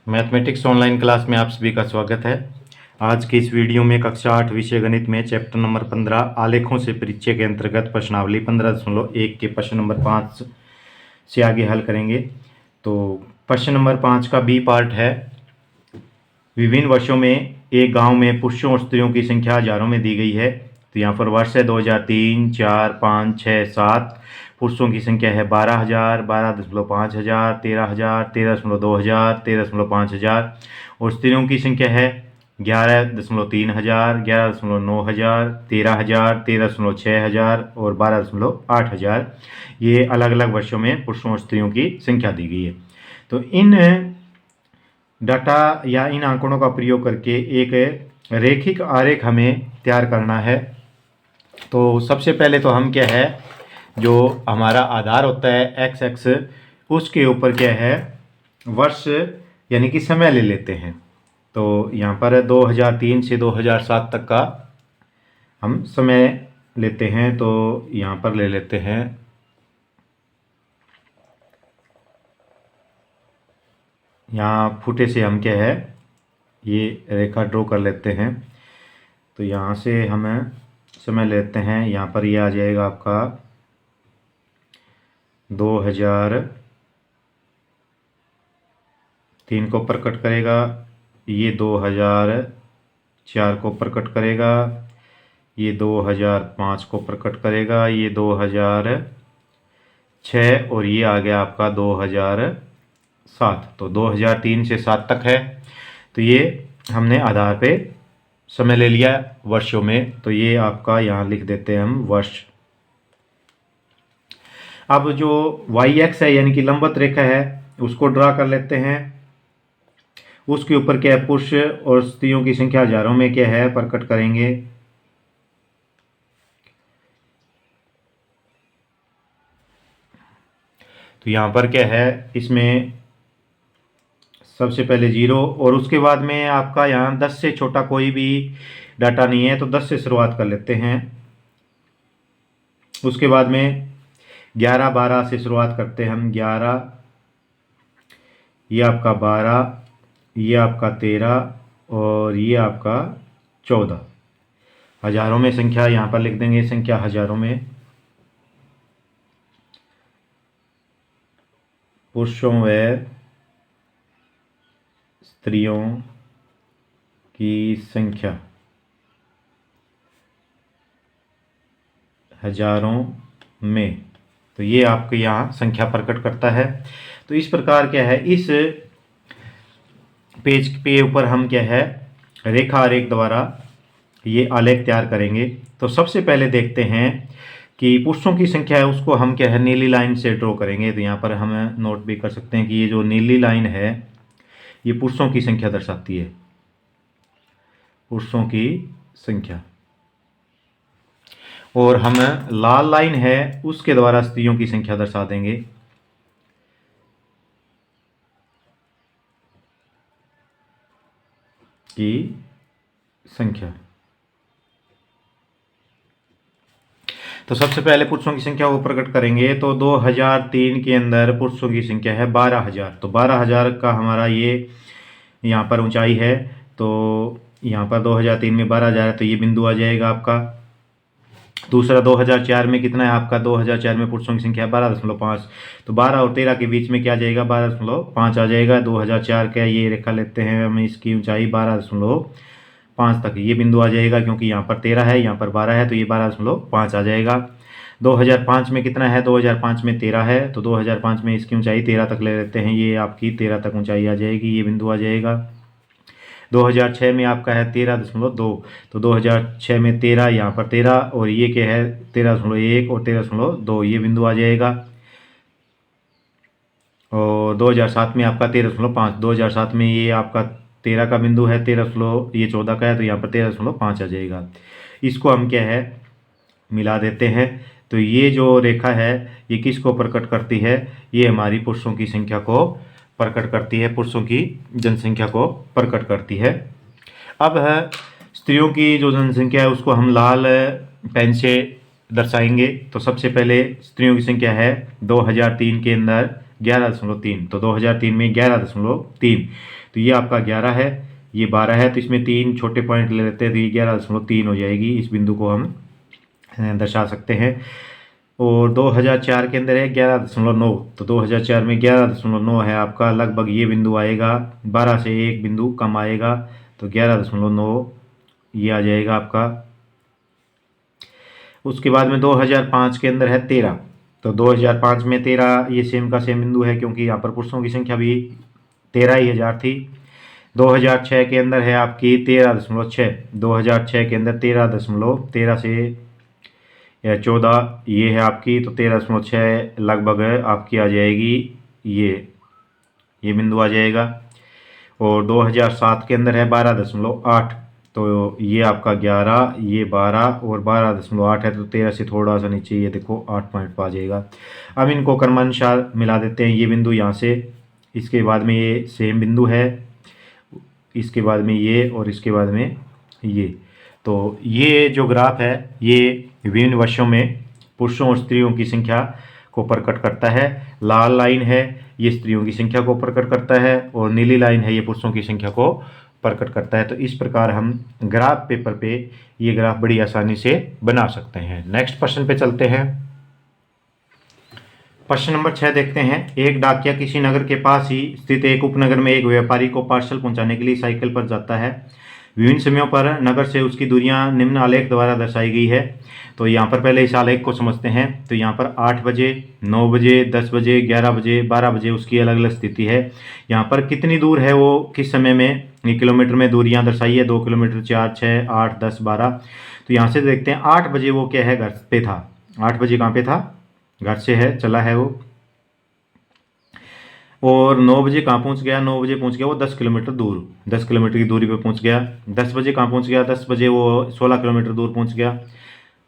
Mathematics online class में आप सभी का स्वागत है। आज की इस वीडियो में कक्षा 8 विषय गणित में चैप्टर नंबर 15 आलेखों से परिचय के अंतर्गत प्रश्नावली 15.1 के प्रश्न नंबर 5 से आगे हल करेंगे। तो प्रश्न नंबर 5 का बी पार्ट है। विभिन्न वर्षों में एक गांव में पुरुषों और स्त्रियों की संख्या हजारों में दी गई है। तो यहाँ पर वर्ष है 2003, 4, 5, 6, 7। पुरुषों की संख्या है 12,000, 12.5 हज़ार, 13,000, 13.2 हज़ार, 13.5 हज़ार और स्त्रियों की संख्या है 11.3 हज़ार, 11.9 हज़ार, 13,000, 13.6 हज़ार और 12.8 हज़ार। ये अलग अलग वर्षों में पुरुषों और स्त्रियों की संख्या दी गई है। तो इन डाटा या इन आंकड़ों का प्रयोग करके एक रैखिक आरेख हमें तैयार करना है। तो सबसे पहले तो हम क्या है, जो हमारा आधार होता है एक्स एक्स, उसके ऊपर क्या है वर्ष यानी कि समय ले लेते हैं। तो यहाँ पर 2003 से 2007 तक का हम समय लेते हैं। तो यहाँ पर ले लेते हैं यहाँ फुटे से हम क्या है ये रेखा ड्रॉ कर लेते हैं। तो यहाँ से हम समय लेते हैं, यहाँ पर ये आ जाएगा आपका 2003 को प्रकट करेगा, ये 2004 को प्रकट करेगा, ये 2005 को प्रकट करेगा, ये 2006 और ये आ गया आपका 2007। तो 2003 से 7 तक है। तो ये हमने आधार पे समय ले लिया वर्षों में। तो ये आपका यहाँ लिख देते हैं हम वर्ष। अब जो वाई एक्स है यानी कि लंबवत रेखा है उसको ड्रा कर लेते हैं। उसके ऊपर क्या है पुरुष और स्त्रियों की संख्या हजारों में क्या है प्रकट करेंगे। तो यहाँ पर क्या है, इसमें सबसे पहले 0 और उसके बाद में आपका यहाँ 10 से छोटा कोई भी डाटा नहीं है। तो 10 से शुरुआत कर लेते हैं। उसके बाद में 11, 12 से शुरुआत करते हैं हम। 11, ये आपका 12, ये आपका 13 और ये आपका 14। हजारों में संख्या यहाँ पर लिख देंगे, संख्या हजारों में। पुरुषों व स्त्रियों की संख्या हजारों में। तो ये आपके यहाँ संख्या प्रकट करता है। तो इस प्रकार क्या है, इस पेज पे ऊपर हम क्या है रेखा आरेख द्वारा ये आलेख तैयार करेंगे। तो सबसे पहले देखते हैं कि पुरुषों की संख्या है उसको हम क्या है नीली लाइन से ड्रॉ करेंगे। तो यहाँ पर हम नोट भी कर सकते हैं कि ये जो नीली लाइन है ये पुरुषों की संख्या दर्शाती है, पुरुषों की संख्या। और हम लाल लाइन है उसके द्वारा स्त्रियों की संख्या दर्शा देंगे। की संख्या। तो सबसे पहले पुरुषों की संख्या को प्रकट करेंगे। तो 2003 के अंदर पुरुषों की संख्या है 12,000। तो 12,000 का हमारा ये यहाँ पर ऊंचाई है। तो यहाँ पर 2003 में 12,000 है तो ये बिंदु आ जाएगा आपका। दूसरा 2004 में कितना है आपका, 2004 में पुरुषों की संख्या 12.5। तो 12 और 13 के बीच में क्या आ जाएगा 12.5 आ जाएगा। 2004 का ये रेखा लेते हैं हम, इसकी ऊंचाई 12.5 तक ये बिंदु आ जाएगा, क्योंकि यहाँ पर 13 है यहाँ पर 12 है तो ये 12.5 आ जाएगा। 2005 में कितना है, 2005 में 13 है तो 2005 में इसकी ऊंचाई 13 तक ले लेते हैं, ये आपकी 13 तक ऊंचाई आ जाएगी, ये बिंदु आ जाएगा। 2006 में आपका है 13.2। तो 2006 में 13, यहाँ पर 13 और ये क्या है 13.1 और 13.2 ये बिंदु आ जाएगा। और 2007 में आपका 13.5। 2007 में ये आपका 13 का बिंदु है, 13 ये 14 का है तो यहाँ पर 13.5 आ जाएगा। इसको हम क्या है मिला देते हैं। तो ये जो रेखा है ये किसको प्रकट करती है, ये हमारी पुरुषों की संख्या को प्रकट करती है, पुरुषों की जनसंख्या को प्रकट करती है। अब है स्त्रियों की जो जनसंख्या है उसको हम लाल पेन से दर्शाएंगे। तो सबसे पहले स्त्रियों की संख्या है 2003 के अंदर 11.3, तो 2003 में 11.3, तो ये आपका 11 है, ये 12 है, तो इसमें 3 छोटे पॉइंट ले लेते हैं, तो ये 11.3 हो जाएगी। इस बिंदु को हम दर्शा सकते हैं। और 2004 के अंदर है 11.9, तो 2004 में 11.9 है आपका, लगभग ये बिंदु आएगा, 12 से एक बिंदु कम आएगा, तो 11.9 ये आ जाएगा आपका। उसके बाद में 2005 के अंदर है 13, तो 2005 में 13 ये सेम का सेम बिंदु है, क्योंकि यहाँ पर पुरुषों की संख्या भी 13,000 थी। 2006 के अंदर है आपकी 13.6, 2006 के अंदर 13 से 14 ये है आपकी, तो 13.6 लगभग आपकी आ जाएगी, ये बिंदु आ जाएगा। और 2007 के अंदर है 12.8, तो ये आपका 11, ये 12 और 12.8 है, तो 13 से थोड़ा सा नीचे, ये देखो 8 पॉइंट पर आ जाएगा। अब इनको क्रमानुसार मिला देते हैं, ये बिंदु यहाँ से, इसके बाद में ये सेम बिंदु है, इसके बाद में ये, और इसके बाद में ये। तो ये जो ग्राफ है ये विभिन्न वर्षों में पुरुषों और स्त्रियों की संख्या को प्रकट करता है। लाल लाइन है ये स्त्रियों की संख्या को प्रकट करता है, और नीली लाइन है ये पुरुषों की संख्या को प्रकट करता है। तो इस प्रकार हम ग्राफ पेपर पे ये ग्राफ बड़ी आसानी से बना सकते हैं। नेक्स्ट प्रश्न पे चलते हैं। प्रश्न नंबर 6 देखते हैं। एक डाकिया किसी नगर के पास ही स्थित एक उपनगर में एक व्यापारी को पार्सल पहुंचाने के लिए साइकिल पर जाता है। विभिन्न समयों पर नगर से उसकी दूरियां निम्न आलेख द्वारा दर्शाई गई है। तो यहाँ पर पहले इस आलेख को समझते हैं। तो यहाँ पर 8 बजे, 9 बजे, 10 बजे, 11 बजे, 12 बजे उसकी अलग अलग स्थिति है। यहाँ पर कितनी दूर है वो किस समय में, किलोमीटर में दूरियां दर्शाई है, 2 किलोमीटर, 4, 6, 8, 10, 12। तो यहाँ से देखते हैं 8 बजे वो क्या है, घर पे था। 8 बजे कहाँ पे था, घर से है, चला है वो। और 9 बजे कहाँ पहुँच गया, 9 बजे पहुँच गया वो 10 किलोमीटर दूर, 10 किलोमीटर की दूरी पे पहुँच गया। 10 बजे कहाँ पहुँच गया, 10 बजे वो 16 किलोमीटर दूर पहुँच गया।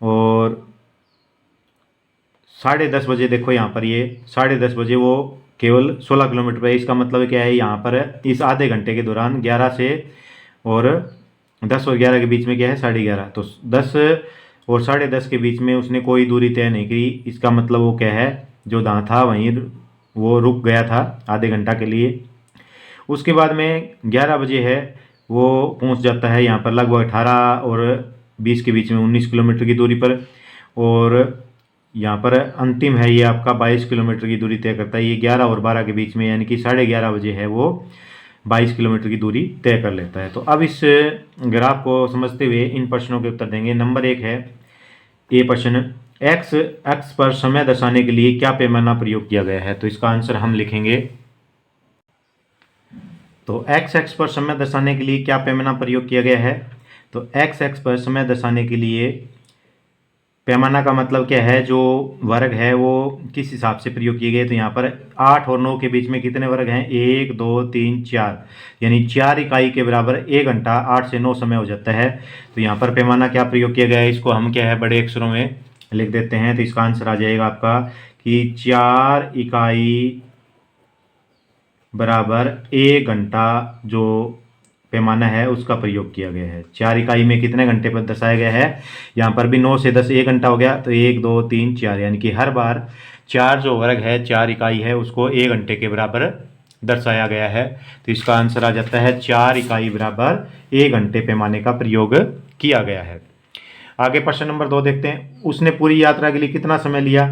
और 10:30 बजे देखो यहाँ पर, ये 10:30 बजे वो केवल 16 किलोमीटर पे। इसका मतलब क्या है, यहाँ पर इस आधे घंटे के दौरान 11 से और 10 और 11 के बीच में क्या है, 11:30। तो 10 और 10:30 के बीच में उसने कोई दूरी तय नहीं की। इसका मतलब वो क्या है, जो जहाँ था वहीं वो रुक गया था आधे घंटा के लिए। उसके बाद में 11 बजे है वो पहुंच जाता है यहाँ पर लगभग 18 और 20 के बीच में, 19 किलोमीटर की दूरी पर। और यहाँ पर अंतिम है ये आपका 22 किलोमीटर की दूरी तय करता है। ये 11 और 12 के बीच में, यानी कि 11:30 बजे है वो 22 किलोमीटर की दूरी तय कर लेता है। तो अब इस ग्राफ को समझते हुए इन प्रश्नों के उत्तर देंगे। नंबर 1 है ये प्रश्न, एक्स एक्स पर समय दर्शाने के लिए क्या पैमाना प्रयोग किया गया है। तो इसका आंसर हम लिखेंगे। तो एक्स एक्स पर समय दर्शाने के लिए क्या पैमाना प्रयोग किया गया है। तो एक्स एक्स पर समय दर्शाने के लिए पैमाना का मतलब क्या है, जो वर्ग है वो किस हिसाब से प्रयोग किए गए। तो यहाँ पर 8 और 9 के बीच में कितने वर्ग हैं, 1, 2, 3, 4, यानी 4 इकाई के बराबर 1 घंटा 8 से 9 समय हो जाता है। तो यहाँ पर पैमाना क्या प्रयोग किया गया है, इसको हम क्या है बड़े अक्षरों में लिख देते हैं। तो इसका आंसर आ जाएगा आपका कि 4 इकाई बराबर 1 घंटा जो पैमाना है उसका प्रयोग किया गया है। 4 इकाई में कितने घंटे पर दर्शाया गया है, यहाँ पर भी 9 से 10 1 घंटा हो गया। तो 1, 2, 3, 4, यानी कि हर बार 4 जो वर्ग है, 4 इकाई है, उसको 1 घंटे के बराबर दर्शाया गया है। तो इसका आंसर आ जाता है 4 इकाई बराबर 1 घंटे पैमाने का प्रयोग किया गया है। आगे प्रश्न नंबर 2 देखते हैं। उसने पूरी यात्रा के लिए कितना समय लिया।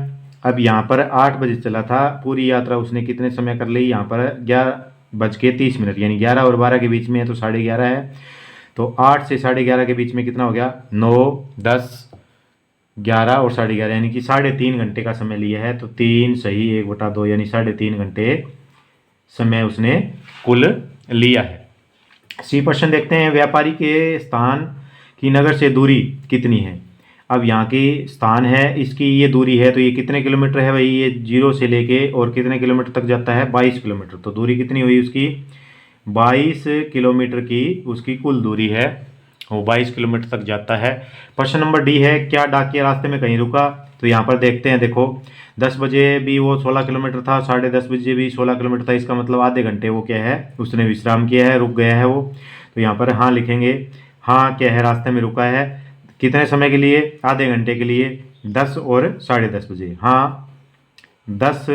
अब यहाँ पर 8 बजे चला था, पूरी यात्रा उसने कितने समय कर ली, यहाँ पर 11:30, यानी 11 और 12 के बीच में है, तो 11:30 है। तो 8 से 11:30 के बीच में कितना हो गया, 9, 10, 11 और 11:30, यानी कि 3.5 घंटे का समय लिया है। तो 3 सही 1/2, यानी 3.5 घंटे समय उसने कुल लिया है। सी प्रश्न देखते हैं। व्यापारी के स्थान की नगर से दूरी कितनी है। अब यहाँ की स्थान है, इसकी ये दूरी है, तो ये कितने किलोमीटर है भाई, ये 0 से लेके और कितने किलोमीटर तक जाता है, 22 किलोमीटर। तो दूरी कितनी हुई उसकी, 22 किलोमीटर की उसकी कुल दूरी है, वो 22 किलोमीटर तक जाता है। प्रश्न नंबर डी है, क्या डाकिया रास्ते में कहीं रुका। तो यहाँ पर देखते हैं, देखो 10 बजे भी वो 16 किलोमीटर था, 10:30 बजे भी 16 किलोमीटर था। इसका मतलब आधे घंटे वो क्या है, उसने विश्राम किया है, रुक गया है वो। तो यहाँ पर हाँ लिखेंगे। हाँ क्या है, रास्ते में रुका है, कितने समय के लिए, आधे घंटे के लिए, 10 और 10:30 बजे। हाँ 10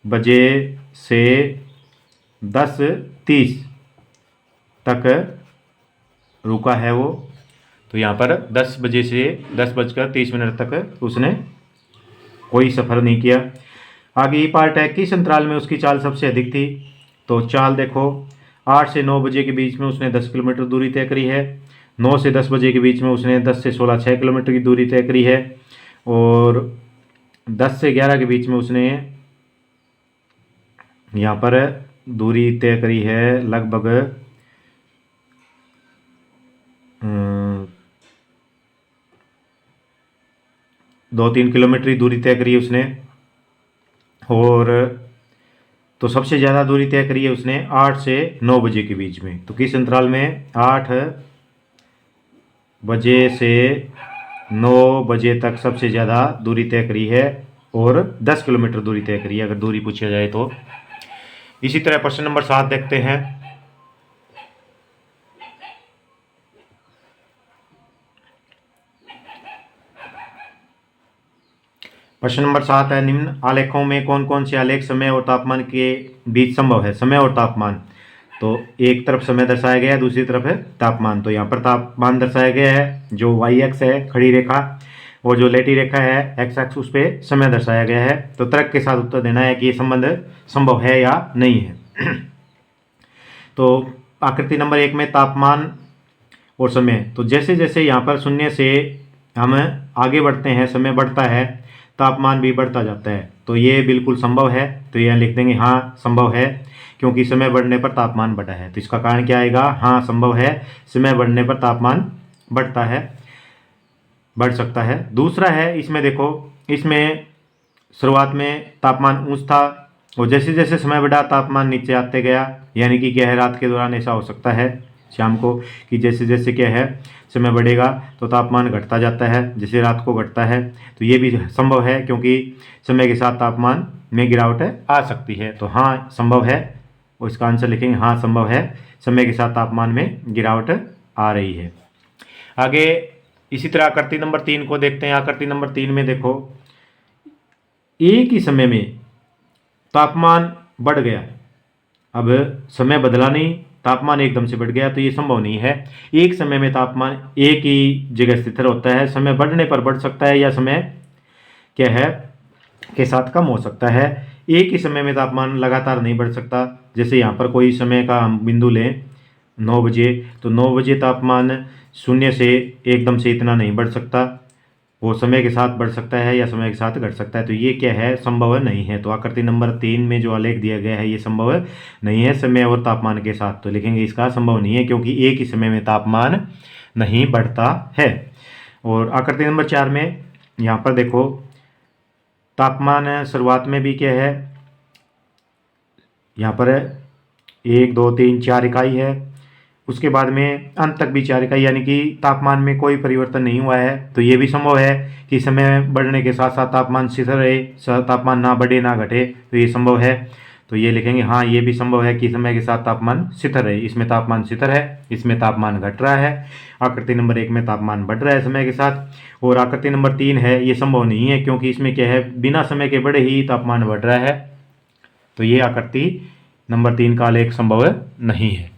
बजे से 10:30 तक रुका है वो। तो यहाँ पर 10 बजे से 10:30 तक उसने कोई सफ़र नहीं किया। आगे ये पार्ट है, किस अंतराल में उसकी चाल सबसे अधिक थी। तो चाल देखो, 8 से 9 बजे के बीच में उसने 10 किलोमीटर दूरी तय करी है। 9 से 10 बजे के बीच में उसने 10 से 16 6 किलोमीटर की दूरी तय करी है। और 10 से 11 के बीच में उसने यहाँ पर दूरी तय करी है लगभग 2-3 किलोमीटर की दूरी तय करी है उसने। और तो सबसे ज़्यादा दूरी तय करी है उसने 8 से 9 बजे के बीच में। तो किस अंतराल में, 8 बजे से 9 बजे तक सबसे ज़्यादा दूरी तय करी है और 10 किलोमीटर दूरी तय करी है, अगर दूरी पूछा जाए तो। इसी तरह प्रश्न नंबर 7 देखते हैं। प्रश्न नंबर 7 है, निम्न आलेखों में कौन कौन से आलेख समय और तापमान के बीच संभव है। समय और तापमान, तो एक तरफ समय दर्शाया गया है, दूसरी तरफ है तापमान। तो यहाँ पर तापमान दर्शाया गया है, जो वाई एक्स है खड़ी रेखा, और जो लेटी रेखा है एक्स एक्स, उस पर समय दर्शाया गया है। तो तर्क के साथ उत्तर देना है कि ये संबंध संभव है या नहीं है। तो आकृति नंबर 1 में तापमान और समय, तो जैसे जैसे यहाँ पर शून्य से हम आगे बढ़ते हैं, समय बढ़ता है, तापमान भी बढ़ता जाता है। तो ये बिल्कुल संभव है। तो यह लिख देंगे हाँ संभव है, क्योंकि समय बढ़ने पर तापमान बढ़ा है। तो इसका कारण क्या आएगा, हाँ संभव है, समय बढ़ने पर तापमान बढ़ता है, बढ़ सकता है। दूसरा है, इसमें देखो, इसमें शुरुआत में तापमान ऊंच था और जैसे जैसे समय बढ़ा तापमान नीचे आते गया। यानी कि क्या है, रात के दौरान ऐसा हो सकता है शाम को कि जैसे जैसे क्या है समय बढ़ेगा तो तापमान घटता जाता है, जैसे रात को घटता है। तो ये भी संभव है, क्योंकि समय के साथ तापमान में गिरावट आ सकती है। तो हाँ संभव है, और इसका आंसर लिखेंगे हाँ संभव है, समय के साथ तापमान में गिरावट आ रही है। आगे इसी तरह आकृति नंबर 3 को देखते हैं। आकृति नंबर 3 में देखो, एक ही समय में तापमान बढ़ गया। अब समय बदला नहीं, तापमान एकदम से बढ़ गया, तो ये संभव नहीं है। एक समय में तापमान एक ही जगह स्थिर होता है, समय बढ़ने पर बढ़ सकता है या समय क्या है के साथ कम हो सकता है। एक ही समय में तापमान लगातार नहीं बढ़ सकता। जैसे यहाँ पर कोई समय का हम बिंदु लें 9 बजे, तो 9 बजे तापमान शून्य से एकदम से इतना नहीं बढ़ सकता, वो समय के साथ बढ़ सकता है या समय के साथ घट सकता है। तो ये क्या है, संभव नहीं है। तो आकृति नंबर 3 में जो आलेख दिया गया है ये संभव नहीं है समय और तापमान के साथ। तो लिखेंगे इसका संभव नहीं है, क्योंकि एक ही समय में तापमान नहीं बढ़ता है। और आकृति नंबर 4 में यहाँ पर देखो, तापमान शुरुआत में भी क्या है, यहाँ पर 1 2 3 4 इकाई है, उसके बाद में अंत तक भी 4 इकाई, यानी कि तापमान में कोई परिवर्तन नहीं हुआ है। तो ये भी संभव है कि समय बढ़ने के साथ साथ तापमान स्थिर रहे, तापमान ना बढ़े ना घटे। तो ये संभव है। तो ये लिखेंगे हाँ ये भी संभव है कि समय के साथ तापमान स्थिर रहे। इसमें तापमान स्थिर है, इसमें तापमान घट रहा है। आकृति नंबर 1 में तापमान बढ़ रहा है समय के साथ। और आकृति नंबर 3 है, ये संभव नहीं है, क्योंकि इसमें क्या है, बिना समय के बढ़े ही तापमान बढ़ रहा है। तो ये आकृति नंबर 3 का आलेख संभव नहीं है।